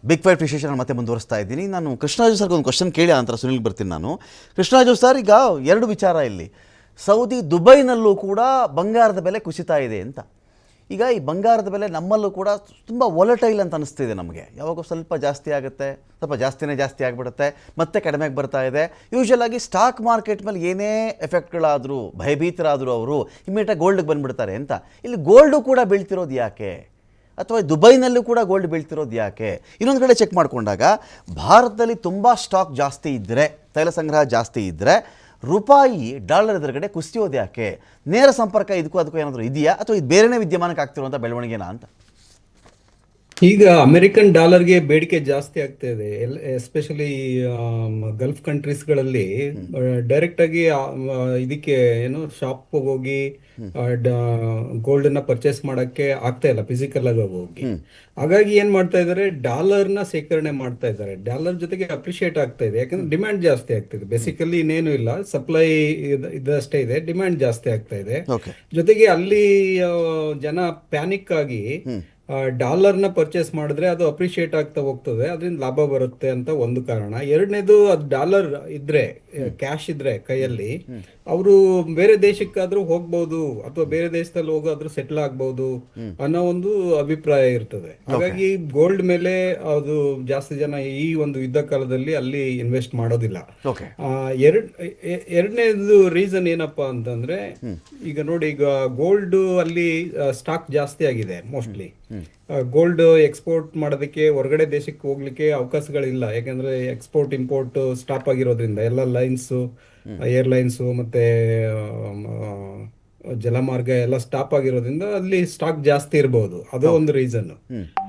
Big fight ವಿಶೇಷ ಮತ್ತೆ ಮುಂದುವರಿಸ್ತಾ ಇದ್ದೀನಿ. ನಾನು ಕೃಷ್ಣರಾಜು ಸರ್ಗೆ ಒಂದು ಕ್ವಶನ್ ಕೇಳಿ ನಂತರ ಸುನಿಲ್ ಬರ್ತೀನಿ. ನಾನು ಕೃಷ್ಣರಾಜು ಸರ್, ಈಗ ಎರಡು ವಿಚಾರ ಇಲ್ಲಿ. ಸೌದಿ ದುಬೈನಲ್ಲೂ ಕೂಡ ಬಂಗಾರದ ಬೆಲೆ ಕುಸಿತಾ ಇದೆ ಅಂತ. ಈಗ ಈ ಬಂಗಾರದ ಬೆಲೆ ನಮ್ಮಲ್ಲೂ ಕೂಡ ತುಂಬ ವೊಲಟೈಲ್ ಅಂತ ಅನಿಸ್ತಿದೆ ನಮಗೆ. ಯಾವಾಗ ಸ್ವಲ್ಪ ಜಾಸ್ತಿ ಆಗುತ್ತೆ, ಸ್ವಲ್ಪ ಜಾಸ್ತಿ ಆಗಿಬಿಡುತ್ತೆ, ಮತ್ತೆ ಕಡಿಮೆಗೆ ಬರ್ತಾ ಇದೆ. ಯೂಶ್ವಲ್ ಆಗಿ ಸ್ಟಾಕ್ ಮಾರ್ಕೆಟ್ ಮೇಲೆ ಏನೇ ಎಫೆಕ್ಟ್ಗಳಾದರೂ, ಭಯಭೀತರಾದರೂ ಅವರು ಇಮಿಡಿಯೇಟಾಗಿ ಗೋಲ್ಡ್ಗೆ ಬಂದುಬಿಡ್ತಾರೆ ಅಂತ. ಇಲ್ಲಿ ಗೋಲ್ಡು ಕೂಡ ಬೀಳ್ತಿರೋದು ಯಾಕೆ, ಅಥವಾ ದುಬೈನಲ್ಲೂ ಕೂಡ ಗೋಲ್ಡ್ ಬೀಳ್ತಿರೋದು ಯಾಕೆ? ಇನ್ನೊಂದು ಕಡೆ ಚೆಕ್ ಮಾಡಿಕೊಂಡಾಗ ಭಾರತದಲ್ಲಿ ತುಂಬ ಸ್ಟಾಕ್ ಜಾಸ್ತಿ ಇದ್ದರೆ, ತೈಲ ಸಂಗ್ರಹ ಜಾಸ್ತಿ ಇದ್ದರೆ ರೂಪಾಯಿ ಡಾಲರ್ ಎದುರುಗಡೆ ಕುಸಿಯೋದು ಯಾಕೆ? ನೇರ ಸಂಪರ್ಕ ಇದಕ್ಕೂ ಅದಕ್ಕೂ ಏನಾದರೂ ಇದೆಯಾ, ಅಥವಾ ಇದು ಬೇರೆನೇ ವಿದ್ಯಮಾನಕ್ಕೆ ಆಗ್ತಿರುವಂಥ ಬೆಳವಣಿಗೆನಾ ಅಂತ? ಈಗ ಅಮೆರಿಕನ್ ಡಾಲರ್ಗೆ ಬೇಡಿಕೆ ಜಾಸ್ತಿ ಆಗ್ತಾ ಇದೆ. ಎಸ್ಪೆಷಲಿ ಗಲ್ಫ್ ಕಂಟ್ರೀಸ್ಗಳಲ್ಲಿ ಡೈರೆಕ್ಟ್ ಆಗಿ ಇದಕ್ಕೆ ಏನು ಶಾಪ್ ಹೋಗಿ ಗೋಲ್ಡ್ ನ ಪರ್ಚೇಸ್ ಮಾಡಕ್ಕೆ ಆಗ್ತಾ ಇಲ್ಲ, ಫಿಸಿಕಲ್ ಆಗಿ ಹೋಗಿ. ಹಾಗಾಗಿ ಏನ್ ಮಾಡ್ತಾ ಇದಾರೆ, ಡಾಲರ್ ನ ಸೇಕರಣೆ ಮಾಡ್ತಾ ಇದ್ದಾರೆ. ಡಾಲರ್ ಜೊತೆಗೆ ಅಪ್ರಿಶಿಯೇಟ್ ಆಗ್ತಾ ಇದೆ, ಯಾಕಂದ್ರೆ ಡಿಮ್ಯಾಂಡ್ ಜಾಸ್ತಿ ಆಗ್ತಿದೆ. ಬೇಸಿಕಲಿ ಇನ್ನೇನು ಇಲ್ಲ, ಸಪ್ಲೈ ಇದಷ್ಟೇ ಇದೆ, ಡಿಮ್ಯಾಂಡ್ ಜಾಸ್ತಿ ಆಗ್ತಾ ಇದೆ. ಜೊತೆಗೆ ಅಲ್ಲಿ ಜನ ಪ್ಯಾನಿಕ್ ಆಗಿ ಡಾಲರ್ನ ಪರ್ಚೇಸ್ ಮಾಡಿದ್ರೆ ಅದು ಅಪ್ರಿಶಿಯೇಟ್ ಆಗ್ತಾ ಹೋಗ್ತದೆ, ಅದರಿಂದ ಲಾಭ ಬರುತ್ತೆ ಅಂತ ಒಂದು ಕಾರಣ. ಎರಡನೇದು, ಅದು ಡಾಲರ್ ಇದ್ರೆ, ಕ್ಯಾಶ್ ಇದ್ರೆ ಕೈಯಲ್ಲಿ, ಅವರು ಬೇರೆ ದೇಶಕ್ಕಾದ್ರೂ ಹೋಗ್ಬಹುದು ಅಥವಾ ಬೇರೆ ದೇಶದಲ್ಲಿ ಹೋಗಾದ್ರೂ ಸೆಟ್ಲ್ ಆಗ್ಬಹುದು ಅನ್ನೋ ಒಂದು ಅಭಿಪ್ರಾಯ ಇರ್ತದೆ. ಹಾಗಾಗಿ ಗೋಲ್ಡ್ ಮೇಲೆ ಅದು ಜಾಸ್ತಿ ಜನ ಈ ಒಂದು ಯುದ್ಧ ಕಾಲದಲ್ಲಿ ಅಲ್ಲಿ ಇನ್ವೆಸ್ಟ್ ಮಾಡೋದಿಲ್ಲ. ಎರಡನೇದು ರೀಸನ್ ಏನಪ್ಪಾ ಅಂತಂದ್ರೆ, ಈಗ ನೋಡಿ, ಈಗ ಗೋಲ್ಡ್ ಅಲ್ಲಿ ಸ್ಟಾಕ್ ಜಾಸ್ತಿ ಆಗಿದೆ. ಮೋಸ್ಟ್ಲಿ ಗೋಲ್ಡ್ ಎಕ್ಸ್ಪೋರ್ಟ್ ಮಾಡೋದಕ್ಕೆ ಹೊರಗಡೆ ದೇಶಕ್ಕೆ ಹೋಗ್ಲಿಕ್ಕೆ ಅವಕಾಶಗಳಿಲ್ಲ, ಯಾಕಂದ್ರೆ ಎಕ್ಸ್ಪೋರ್ಟ್ ಇಂಪೋರ್ಟ್ ಸ್ಟಾಪ್ ಆಗಿರೋದ್ರಿಂದ. ಎಲ್ಲ ಲೈನ್ಸ್, ಏರ್ಲೈನ್ಸ್ ಮತ್ತೆ ಜಲಮಾರ್ಗ ಎಲ್ಲ ಸ್ಟಾಪ್ ಆಗಿರೋದ್ರಿಂದ ಅಲ್ಲಿ ಸ್ಟಾಕ್ ಜಾಸ್ತಿ ಇರಬಹುದು, ಅದು ಒಂದು ರೀಸನ್.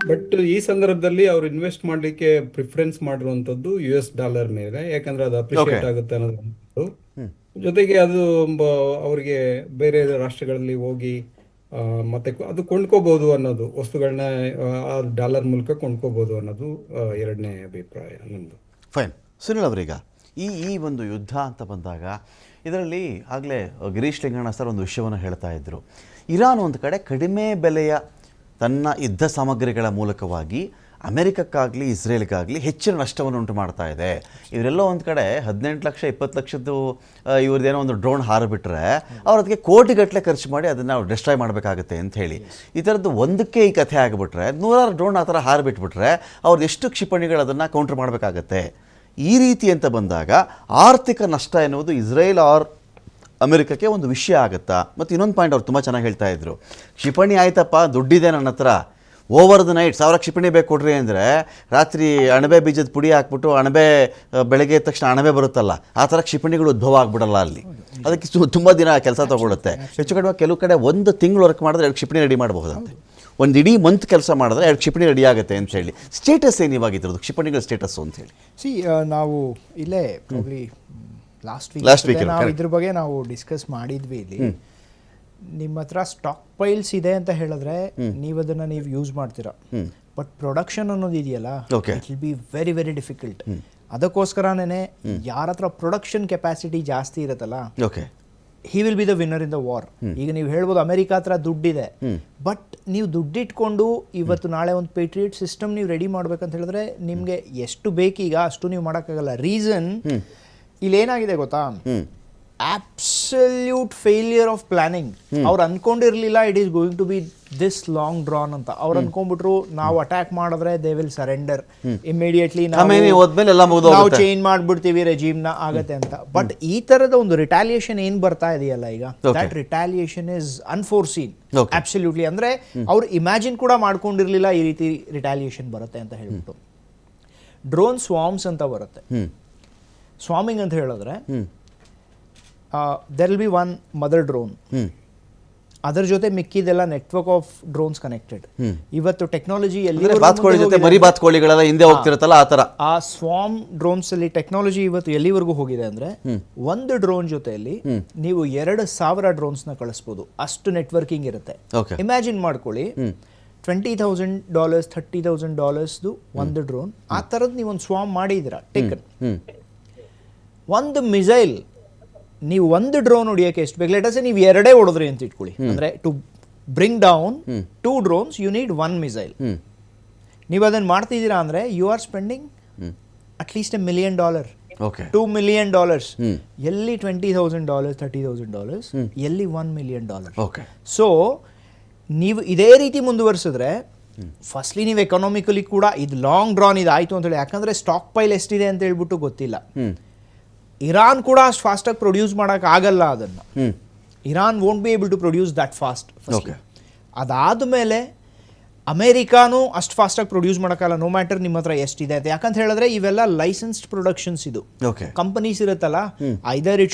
ಬಟ್ ಈ ಸಂದರ್ಭದಲ್ಲಿ ಅವ್ರು ಇನ್ವೆಸ್ಟ್ ಮಾಡ್ಲಿಕ್ಕೆ ಪ್ರಿಫರೆನ್ಸ್ ಮಾಡಿರುವಂತದ್ದು US ಡಾಲರ್ ಮೇಲೆ, ಯಾಕಂದ್ರೆ ಅದು ಅಪ್ರಿಶಿಯೇಟ್ ಆಗುತ್ತೆ ಅನ್ನೋದು. ಜೊತೆಗೆ ಅದು ಅವ್ರಿಗೆ ಬೇರೆ ರಾಷ್ಟ್ರಗಳಲ್ಲಿ ಹೋಗಿ ಮತ್ತೆ ಅದು ಕೊಂಡ್ಕೋಬಹುದು ಅನ್ನೋದು, ವಸ್ತುಗಳನ್ನ ಡಾಲರ್ ಮೂಲಕ ಕೊಂಡ್ಕೋಬಹುದು ಅನ್ನೋದು ಎರಡನೇ ಅಭಿಪ್ರಾಯ ನಮ್ಮದು. ಫೈನ್. ಸುನಿಲ್ ಅವರೀಗ ಈ ಒಂದು ಯುದ್ಧ ಅಂತ ಬಂದಾಗ ಇದರಲ್ಲಿ ಆಗಲೇ ಗಿರೀಶ್ ಲಿಂಗಣ್ಣ ಸರ್ ಒಂದು ವಿಷಯವನ್ನು ಹೇಳ್ತಾ ಇದ್ದರು. ಇರಾನ್ ಒಂದು ಕಡೆ ಕಡಿಮೆ ಬೆಲೆಯ ತನ್ನ ಯುದ್ಧ ಸಾಮಗ್ರಿಗಳ ಮೂಲಕವಾಗಿ ಅಮೆರಿಕಕ್ಕಾಗಲಿ ಇಸ್ರೇಲ್ಗಾಗಲಿ ಹೆಚ್ಚಿನ ನಷ್ಟವನ್ನು ಉಂಟು ಮಾಡ್ತಾ ಇದೆ. ಇವರೆಲ್ಲ ಒಂದು ಕಡೆ 18 ಲಕ್ಷ 20 ಲಕ್ಷದ್ದು ಇವ್ರದ್ದೇನೋ ಒಂದು ಡ್ರೋನ್ ಹಾರಿಬಿಟ್ರೆ ಅವ್ರು ಅದಕ್ಕೆ ಕೋಟಿಗಟ್ಟಲೆ ಖರ್ಚು ಮಾಡಿ ಅದನ್ನು ನಾವು ಡಿಸ್ಟ್ರಾಯ್ ಮಾಡಬೇಕಾಗುತ್ತೆ ಅಂತ ಹೇಳಿ, ಈ ಥರದ್ದು ಒಂದಕ್ಕೆ ಈ ಕಥೆ ಆಗಿಬಿಟ್ರೆ, 100 ಡ್ರೋನ್ ಆ ಥರ ಹಾರಿಬಿಟ್ಬಿಟ್ರೆ ಅವ್ರದ್ದು ಎಷ್ಟು ಕ್ಷಿಪಣಿಗಳು ಅದನ್ನು ಕೌಂಟ್ರ್ ಮಾಡಬೇಕಾಗತ್ತೆ? ಈ ರೀತಿ ಅಂತ ಬಂದಾಗ ಆರ್ಥಿಕ ನಷ್ಟ ಎನ್ನುವುದು ಇಸ್ರೇಲ್ ಆರ್ ಅಮೆರಿಕಕ್ಕೆ ಒಂದು ವಿಷಯ ಆಗುತ್ತಾ? ಮತ್ತು ಇನ್ನೊಂದು ಪಾಯಿಂಟ್ ಅವ್ರು ತುಂಬ ಚೆನ್ನಾಗಿ ಹೇಳ್ತಾ ಇದ್ರು, ಕ್ಷಿಪಣಿ ಆಯ್ತಪ್ಪ, ದುಡ್ಡಿದೆ ನನ್ನ ಹತ್ರ, ಓವರ್ ದ ನೈಟ್ 1000 ಕ್ಷಿಪಣಿ ಬೇಕು ಕೊಡ್ರಿ ಅಂದರೆ ರಾತ್ರಿ ಅಣಬೆ ಬೀಜದ ಪುಡಿ ಹಾಕ್ಬಿಟ್ಟು ಅಣಬೆ ಬೆಳಗ್ಗೆ ಎದ್ದ ತಕ್ಷಣ ಅಣಬೆ ಬರುತ್ತಲ್ಲ, ಆ ಥರ ಕ್ಷಿಪಣಿಗಳು ಉದ್ಭವ ಆಗ್ಬಿಡಲ್ಲ ಅಲ್ಲಿ. ಅದಕ್ಕೆ ತುಂಬ ದಿನ ಕೆಲಸ ತೊಗೊಳುತ್ತೆ. ಹೆಚ್ಚು ಕಡಿಮೆ ಕೆಲವು ಕಡೆ 1 ತಿಂಗಳು ವರ್ಕ್ ಮಾಡಿದ್ರೆ 2 ಕ್ಷಿಪಣಿ ರೆಡಿ ಮಾಡಬಹುದಂತೆ. ಒಂದು ಇಡೀ ಮಂತ್ ಕೆಲಸ ಮಾಡಿದ್ರೆ 2 ಕ್ಷಿಪಣಿ ರೆಡಿ ಆಗುತ್ತೆ ಅಂತ ಹೇಳಿ. ಸ್ಟೇಟಸ್ ಏನು ಇವಾಗಿರೋದು ಕ್ಷಿಪಣಿಗಳ ಸ್ಟೇಟಸ್ಸು ಅಂತ ಹೇಳಿ? ನಾವು ಇಲ್ಲೇ ಪ್ರಾಬ್ಲಿ ಲಾಸ್ಟ್ ವೀಕ್ ನಾವು ಇದ್ರ ಬಗ್ಗೆ ನಾವು ಡಿಸ್ಕಸ್ ಮಾಡಿದ್ವಿ ಇಲ್ಲಿ. ನಿಮ್ಮ ಹತ್ರ ಸ್ಟಾಕ್ ಪೈಲ್ಸ್ ಇದೆ ಅಂತ ಹೇಳಿದ್ರೆ ನೀವು ಅದನ್ನ ಯೂಸ್ ಮಾಡ್ತೀರಾ, ಬಟ್ ಪ್ರೊಡಕ್ಷನ್ ಅನ್ನೋದು ಇದೆಯಲ್ಲ, it will be very very difficult. ಅದಕ್ಕೋಸ್ಕರನೇ ಯಾರ ಹತ್ರ ಪ್ರೊಡಕ್ಷನ್ ಕೆಪಾಸಿಟಿ ಜಾಸ್ತಿ ಇರುತ್ತಲ್ಲ, he will be the winner in the war. ಈಗ ನೀವು ಹೇಳ್ಬೋದು ಅಮೆರಿಕ ಹತ್ರ ದುಡ್ಡಿದೆ, ಬಟ್ ನೀವು ದುಡ್ಡಿಟ್ಕೊಂಡು ಇವತ್ತು ನಾಳೆ ಒಂದು ಪೇಟ್ರಿಯಟ್ ಸಿಸ್ಟಮ್ ನೀವು ರೆಡಿ ಮಾಡ್ಬೇಕಂತ ಹೇಳಿದ್ರೆ ನಿಮ್ಗೆ ಎಷ್ಟು ಬೇಕೀಗ ಅಷ್ಟು ನೀವು ಮಾಡೋಕ್ಕಾಗಲ್ಲ. ರೀಸನ್ ಇಲ್ಲಿ ಏನಾಗಿದೆ ಗೊತ್ತಾ, ಅಬ್ಸಲ್ಯೂಟ್ ಫೇಲಿಯರ್ ಆಫ್ ಪ್ಲಾನಿಂಗ್. ಅವ್ರು ಅನ್ಕೊಂಡಿರ್ಲಿಲ್ಲ it is going to be this long drawn ಅಂತ. ಅವ್ರು ಅನ್ಕೊಂಡ್ಬಿಟ್ರು ನಾವು ಅಟ್ಯಾಕ್ ಮಾಡಿದ್ರೆ ದೇ ವಿಲ್ ಸರೆಂಡರ್ ಇಮಿಡಿಯೇಟ್ಲಿ, ನಾವು ಚೇಂಜ್ ಮಾಡ್ಬಿಡ್ತೀವಿ ರೆಜಿಮ್ ನ ಆಗತ್ತೆ ಅಂತ. ಬಟ್ ಈ ತರದ ಒಂದು ರಿಟಾಲಿಯೇಷನ್ ಏನ್ ಬರ್ತಾ ಇದೆಯಲ್ಲ ಈಗ, that retaliation is unforeseen absolutely. ಅಂದ್ರೆ ಅವ್ರು ಇಮ್ಯಾಜಿನ್ ಕೂಡ ಮಾಡ್ಕೊಂಡಿರ್ಲಿಲ್ಲ ಈ ರೀತಿ ರಿಟಾಲಿಯೇಷನ್ ಬರುತ್ತೆ ಅಂತ ಹೇಳ್ಬಿಟ್ಟು. ಡ್ರೋನ್ ಸ್ವಾಮ್ಸ್ ಅಂತ ಬರುತ್ತೆ. ಸ್ವಾಮಿಂಗ್ ಅಂತ ಹೇಳಿದ್ರೆ there will be one mother drone, ಅದರ ಜೊತೆ ಮಿಕ್ಕಿದೆಲ್ಲ ನೆಟ್ವರ್ಕ್ ಆಫ್ ಡ್ರೋನ್ಸ್ ಕನೆಕ್ಟೆಡ್. ಇವತ್ತು ಟೆಕ್ನಾಲಜಿ ಬಾತ್ಕೋಳಿಗಳೆಲ್ಲ ಹಿಂದೆ ಹೋಗ್ತಿರುತ್ತಲ್ಲ ಆ ಥರ, ಆ ಸ್ವಾಮ್ ಡ್ರೋನ್ಸ್ ಅಲ್ಲಿ ಟೆಕ್ನಾಲಜಿ ಇವತ್ತು ಎಲ್ಲಿವರೆಗೂ ಹೋಗಿದೆ ಅಂದ್ರೆ, ಒಂದು ಡ್ರೋನ್ ಜೊತೆಯಲ್ಲಿ ನೀವು 2000 ಡ್ರೋನ್ಸ್ ನ ಕಳಿಸ್ಬೋದು, ಅಷ್ಟು ನೆಟ್ವರ್ಕಿಂಗ್ ಇರುತ್ತೆ. ಇಮ್ಯಾಜಿನ್ ಮಾಡ್ಕೊಳ್ಳಿ, $20,000 $30,000 ಒಂದು ಡ್ರೋನ್, ಆ ಥರದ್ದು ನೀವು ಒಂದು ಸ್ವಾಮ್ ಮಾಡಿದ್ದೀರಾ ಟೇಕನ್. ಒಂದು ಮಿಸೈಲ್ ನೀವು ಒಂದು ಡ್ರೋನ್ ಹೊಡಿಯೋಕೆ ಎಷ್ಟು ಬೇಕು? ಲೆಟ್ ಅಸ್ ಸೇ ನೀವು 2 ಹೊಡೆದ್ರಿ ಅಂತ ಇಟ್ಕೊಳ್ಳಿ, ಅಂದ್ರೆ to bring down 2 drones you need 1 missile. ನೀವು ಅದನ್ನು ಮಾಡ್ತಿದ್ದೀರಾ ಅಂದರೆ you are spending at least $1 million, okay. $2 million. ಎಲ್ಲಿ $20,000, $30,000, ಎಲ್ಲಿ $1 million. ಓಕೆ. ಸೊ ನೀವು ಇದೇ ರೀತಿ ಮುಂದುವರಿಸಿದ್ರೆ ಫಸ್ಟ್ಲಿ ನೀವು ಎಕನಾಮಿಕಲಿ ಕೂಡ ಇದು ಲಾಂಗ್ ಡ್ರಾನ್ ಇದು ಆಯಿತು ಅಂತೇಳಿ, ಯಾಕಂದರೆ ಸ್ಟಾಕ್ ಪೈಲ್ ಎಷ್ಟಿದೆ ಅಂತ ಹೇಳ್ಬಿಟ್ಟು ಗೊತ್ತಿಲ್ಲ. ಇರಾನ್ ಕೂಡ ಅಷ್ಟು ಫಾಸ್ಟಾಗಿ ಪ್ರೊಡ್ಯೂಸ್ ಮಾಡೋಕ್ಕಾಗಲ್ಲ ಅದನ್ನು. Iran won't be able to produce that fast. ಅದಾದಮೇಲೆ ಅಮೇರಿಕಾನು ಅಷ್ಟು ಫಾಸ್ಟಾಗಿ ಪ್ರೊಡ್ಯೂಸ್ ಮಾಡೋಕ್ಕಲ್ಲ, ನೋ ಮ್ಯಾಟರ್ ನಿಮ್ಮ ಹತ್ರ ಎಷ್ಟಿದೆ ಅಂತ. ಯಾಕಂತ ಹೇಳಿದ್ರೆ ಇವೆಲ್ಲ ಲೈಸೆನ್ಸ್ಡ್ ಪ್ರೊಡಕ್ಷನ್ಸ್, ಇದು ಓಕೆ. ಕಂಪನೀಸ್ ಇರುತ್ತಲ್ಲ, ಐದರ್ ಇಟ್ ಶುಡ್